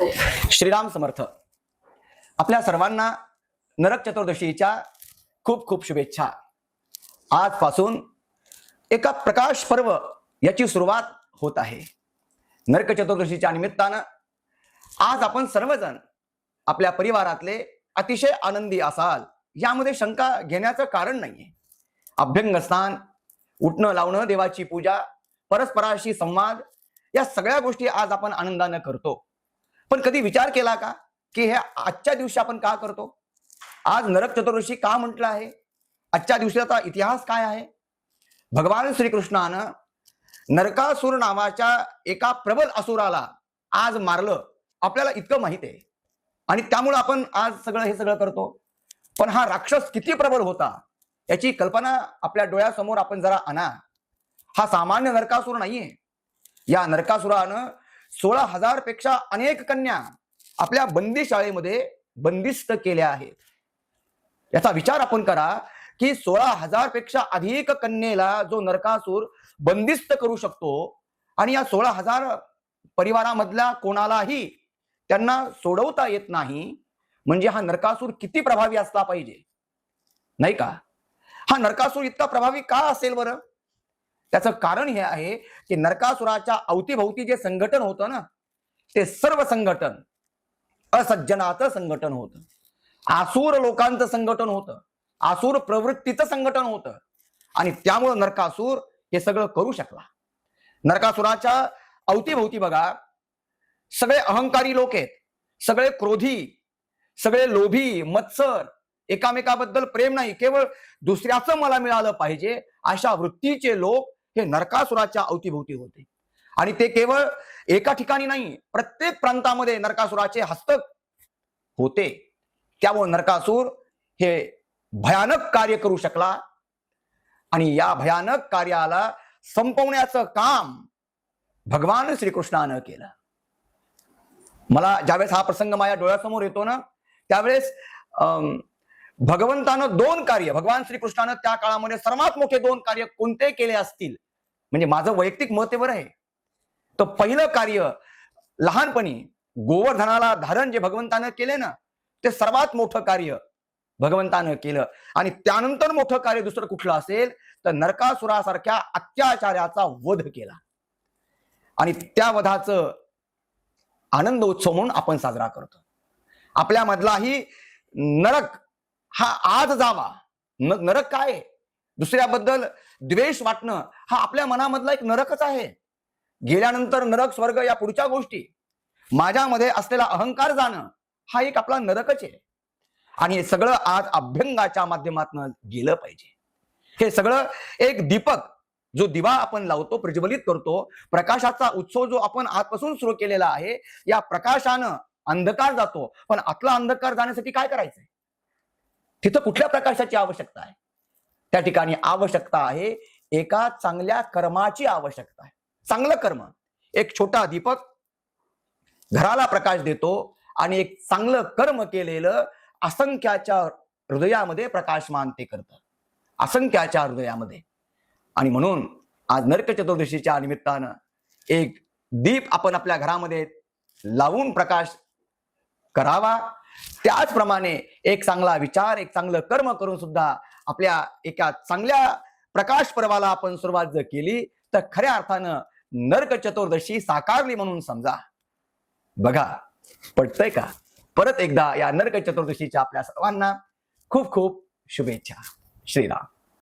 श्रीराम समर्थ. आपल्या सर्वांना नरक चतुर्दशीच्या खूप खूप शुभेच्छा. आजपासून एका प्रकाश पर्व याची सुरुवात होत आहे. नरक चतुर्दशीच्या निमित्तानं आज आपण सर्वजण आपल्या परिवारातले अतिशय आनंदी असाल यामध्ये शंका घेण्याचं कारण नाहीये. अभ्यंग स्नान, उठणं लावणं, देवाची पूजा, परस्पराशी संवाद, या सगळ्या गोष्टी आज आपण आनंदानं करतो. पण कधी विचार केला का की हे आजच्या दिवशी आपण का करतो? आज नरक चतुर्दशी का म्हटलं आहे? आजच्या दिवसाचा इतिहास काय आहे? भगवान श्रीकृष्णानं नरकासुर नावाच्या एका प्रबल असुराला आज मारलं, आपल्याला इतकं माहित आहे. आणि त्यामुळे आपण आज हे सगळं करतो. पण हा राक्षस किती प्रबल होता याची कल्पना आपल्या डोळ्यासमोर आपण जरा आणा. हा सामान्य नरकासुर नाहीये. या नरकासुरानं 16,000 पेक्षा अनेक कन्या आपल्या बंदीशाळेमध्ये बंदिस्त केल्या आहेत. याचा विचार आपण करा की 16,000 पेक्षा अधिक कन्येला जो नरकासुर बंदिस्त करू शकतो आणि या 16,000 परिवारामधल्या कोणालाही त्यांना सोडवता येत नाही, म्हणजे हा नरकासुर किती प्रभावी असला पाहिजे, नाही का? हा नरकासुर इतका प्रभावी का असेल बरं? त्याचं कारण हे आहे की नरकासुराच्या अवतीभोवती जे संघटन होतं ना, ते सर्व संघटन असज्जनाचं संघटन होतं, आसुर लोकांचं संघटन होतं, आसुर प्रवृत्तीचं संघटन होतं. आणि त्यामुळे नरकासुर हे सगळं करू शकला. नरकासुराच्या अवतीभोवती बघा, सगळे अहंकारी लोक आहेत, सगळे क्रोधी, सगळे लोभी, मत्सर, एकामेकाबद्दल प्रेम नाही, केवळ दुसऱ्याचं मला मिळालं पाहिजे अशा वृत्तीचे लोक हे नरकासुराच्या अवतीभोवती होते. आणि ते केवळ एका ठिकाणी नाही, प्रत्येक प्रांतामध्ये नरकासुराचे हस्तक होते. त्यामुळे नरकासुर हे भयानक कार्य करू शकला. आणि या भयानक कार्याला संपवण्याचं काम भगवान श्रीकृष्णानं केलं. मला ज्यावेळेस हा प्रसंग माझ्या डोळ्यासमोर येतो ना, त्यावेळेस भगवंतानं 2 कार्य, भगवान श्रीकृष्णानं त्या काळामध्ये सर्वात मोठे 2 कार्य कोणते केले असतील, म्हणजे माझं वैयक्तिक मत आहे आहे. तर पहिलं कार्य लहानपणी गोवर्धनाला धारण जे भगवंतानं केले ना, ते सर्वात मोठं कार्य भगवंतानं केलं. आणि त्यानंतर मोठं कार्य दुसरं कुठलं असेल तर नरकासुरासारख्या अत्याचार्याचा वध केला. आणि त्या वधाचं आनंद उत्सव म्हणून आपण साजरा करतो. आपल्या मधलाही नरक हा आज जावा. नरक काय? दुसऱ्याबद्दल द्वेष वाटणं हा आपल्या मनामधला एक नरकच आहे. गेल्यानंतर नरक, स्वर्ग या पुढच्या गोष्टी, माझ्यामध्ये असलेला अहंकार जाणं हा एक आपला नरकच आहे. आणि हे सगळं आज अभ्यंगाच्या माध्यमातून गेलं पाहिजे. हे सगळं एक दीपक, जो दिवा आपण लावतो, प्रज्वलित करतो, प्रकाशाचा उत्सव जो आपण आजपासून सुरू केलेला आहे, या प्रकाशानं अंधकार जातो. पण आतला अंधकार जाण्यासाठी काय करायचंय? तिथं कुठल्या प्रकाशाची आवश्यकता आहे? त्या ठिकाणी आवश्यकता आहे एका चांगल्या कर्माची आवश्यकता आहे. चांगलं कर्म, एक छोटा दीपक घराला प्रकाश देतो आणि एक चांगलं कर्म केलेलं असंख्याच्या हृदयामध्ये प्रकाशमान ते करतं, असंख्याच्या हृदयामध्ये. आणि म्हणून आज नरक चतुर्दशीच्या निमित्तानं एक दीप आपण आपल्या घरामध्ये लावून प्रकाश करावा. त्याचप्रमाणे एक चांगला विचार, एक चांगलं कर्म करून सुद्धा आपल्या एका चांगल्या प्रकाश पर्वाला आपण सुरुवात जर केली तर खऱ्या अर्थानं नरक चतुर्दशी साकारली म्हणून समजा. बघा, पटतंय का? परत एकदा या नरक चतुर्दशीच्या आपल्या सर्वांना खूप खूप शुभेच्छा. श्रीराम.